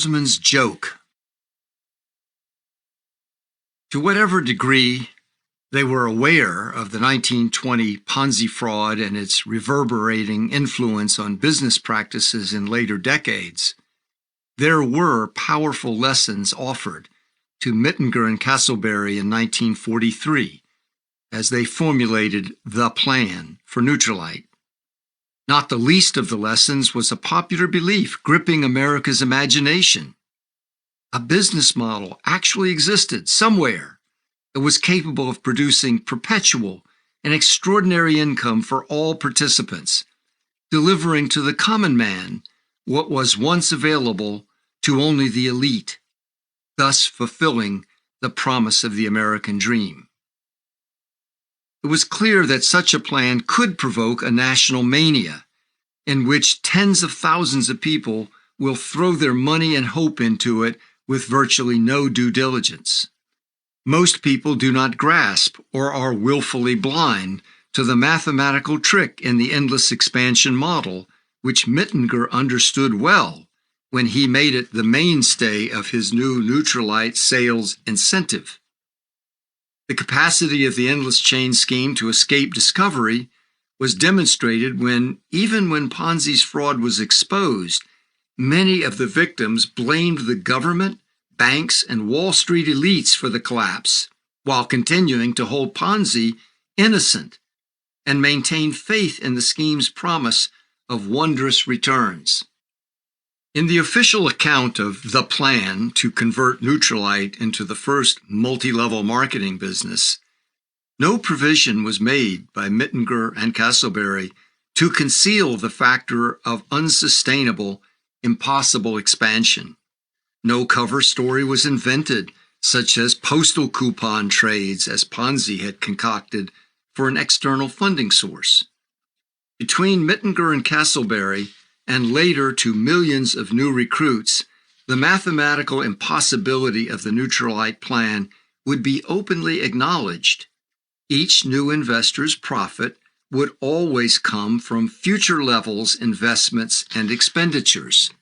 Salesman's joke. To whatever degree they were aware of the 1920 Ponzi fraud and its reverberating influence on business practices in later decades, there were powerful lessons offered to Mittinger and Castleberry in 1943 as they formulated the plan for Neutralite. Not the least of the lessons was a popular belief gripping America's imagination. A business model actually existed somewhere that was capable of producing perpetual and extraordinary income for all participants, delivering to the common man what was once available to only the elite, thus fulfilling the promise of the American dream. It was clear that such a plan could provoke a national mania, in which tens of thousands of people will throw their money and hope into it with virtually no due diligence. Most people do not grasp or are willfully blind to the mathematical trick in the endless expansion model, which Mittinger understood well when he made it the mainstay of his new Neutralite sales incentive. The capacity of the endless chain scheme to escape discovery was demonstrated when, even when Ponzi's fraud was exposed, many of the victims blamed the government, banks, and Wall Street elites for the collapse, while continuing to hold Ponzi innocent and maintain faith in the scheme's promise of wondrous returns. In the official account of the plan to convert Neutralite into the first multi-level marketing business, no provision was made by Mittinger and Castleberry to conceal the factor of unsustainable, impossible expansion. No cover story was invented, such as postal coupon trades as Ponzi had concocted for an external funding source. Between Mittinger and Castleberry, and later to millions of new recruits, the mathematical impossibility of the Neutralite plan would be openly acknowledged. Each new investor's profit would always come from future levels, investments, and expenditures,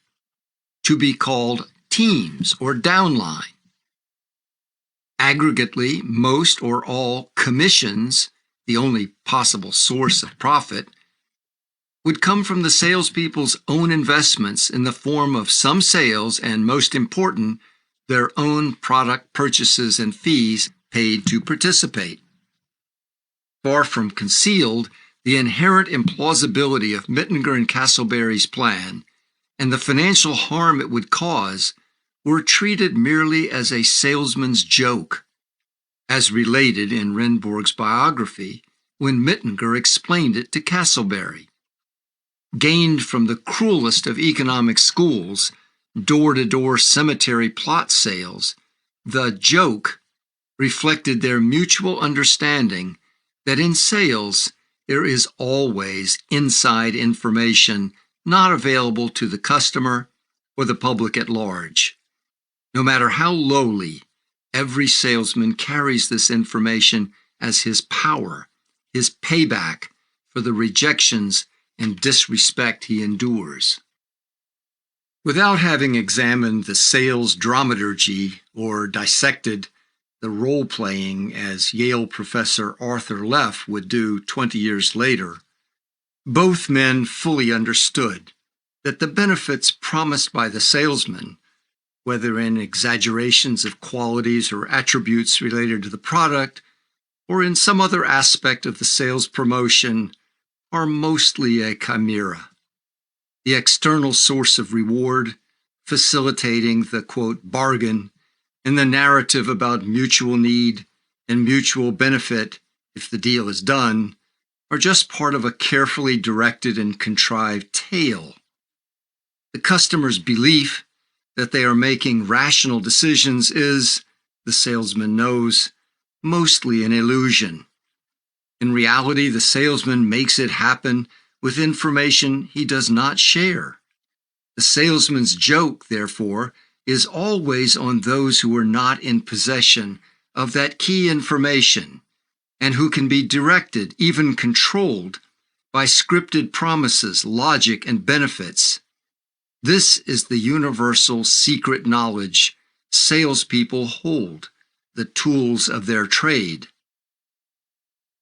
to be called teams or downline. Aggregately, most or all commissions, the only possible source of profit, would come from the salespeople's own investments in the form of some sales and, most important, their own product purchases and fees paid to participate. Far from concealed, the inherent implausibility of Mittinger and Castleberry's plan and the financial harm it would cause were treated merely as a salesman's joke, as related in Renborg's biography when Mittinger explained it to Castleberry. Gained from the cruelest of economic schools, door-to-door cemetery plot sales, the joke reflected their mutual understanding that in sales there is always inside information not available to the customer or the public at large. No matter how lowly, every salesman carries this information as his power, his payback for the rejections and disrespect he endures. Without having examined the sales dramaturgy or dissected the role-playing as Yale professor Arthur Leff would do 20 years later, both men fully understood that the benefits promised by the salesman, whether in exaggerations of qualities or attributes related to the product, or in some other aspect of the sales promotion, are mostly a chimera. The external source of reward, facilitating the, quote, bargain, and the narrative about mutual need and mutual benefit if the deal is done, are just part of a carefully directed and contrived tale. The customer's belief that they are making rational decisions is, the salesman knows, mostly an illusion. In reality, the salesman makes it happen with information he does not share. The salesman's joke, therefore, is always on those who are not in possession of that key information and who can be directed, even controlled, by scripted promises, logic, and benefits. This is the universal secret knowledge salespeople hold, the tools of their trade.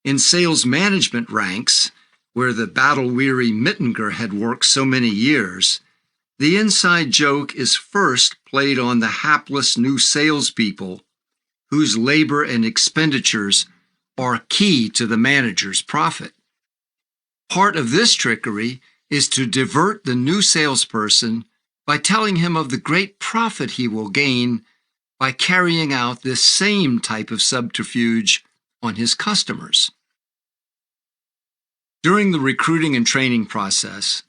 In sales management ranks, where the battle-weary Mittinger had worked so many years, the inside joke is first played on the hapless new salespeople whose labor and expenditures are key to the manager's profit. Part of this trickery is to divert the new salesperson by telling him of the great profit he will gain by carrying out this same type of subterfuge on his customers. During the recruiting and training process,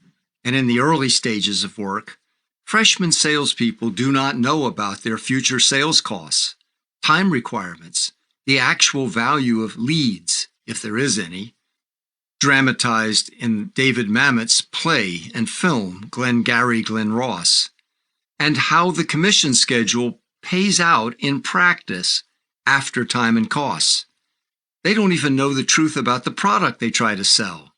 and in the early stages of work, freshman salespeople do not know about their future sales costs, time requirements, the actual value of leads, if there is any, dramatized in David Mamet's play and film Glengarry Glen Ross, and how the commission schedule pays out in practice after time and costs. They don't even know the truth about the product they try to sell.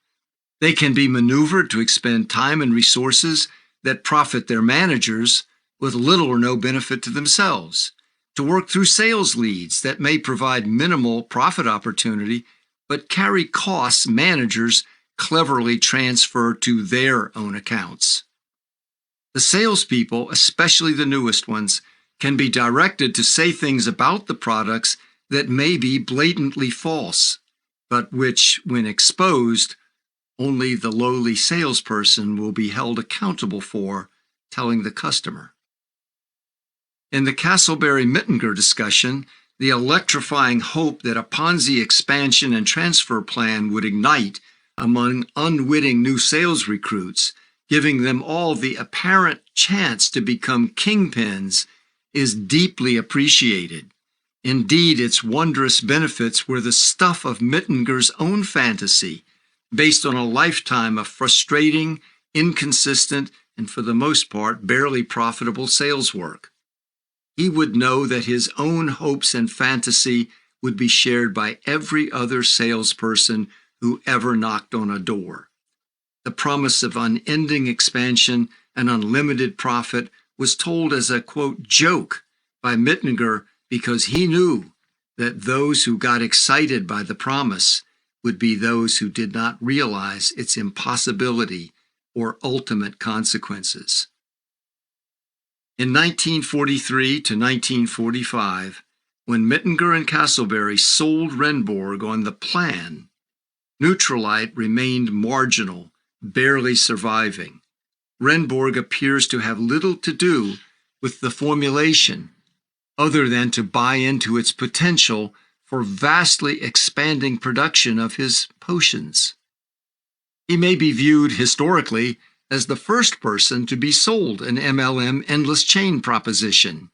They can be maneuvered to expend time and resources that profit their managers with little or no benefit to themselves, to work through sales leads that may provide minimal profit opportunity but carry costs managers cleverly transfer to their own accounts. The salespeople, especially the newest ones, can be directed to say things about the products that may be blatantly false, but which, when exposed, only the lowly salesperson will be held accountable for telling the customer. In the Castleberry-Mittinger discussion, the electrifying hope that a Ponzi expansion and transfer plan would ignite among unwitting new sales recruits, giving them all the apparent chance to become kingpins, is deeply appreciated. Indeed, its wondrous benefits were the stuff of Mittinger's own fantasy, based on a lifetime of frustrating, inconsistent, and for the most part, barely profitable sales work. He would know that his own hopes and fantasy would be shared by every other salesperson who ever knocked on a door. The promise of unending expansion and unlimited profit was told as a, quote, joke by Mittinger because he knew that those who got excited by the promise would be those who did not realize its impossibility or ultimate consequences. In 1943 to 1945, when Mittinger and Castleberry sold Renborg on the plan, Neutralite remained marginal, barely surviving. Renborg appears to have little to do with the formulation, other than to buy into its potential for vastly expanding production of his potions. He may be viewed historically as the first person to be sold an MLM endless chain proposition.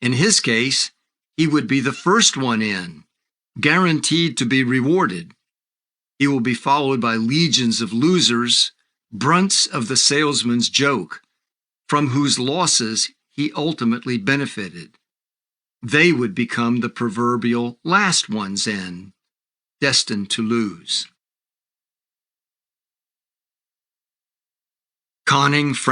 In his case, he would be the first one in, guaranteed to be rewarded. He will be followed by legions of losers, brunts of the salesman's joke, from whose losses he ultimately benefited. They would become the proverbial last ones in, destined to lose. Conning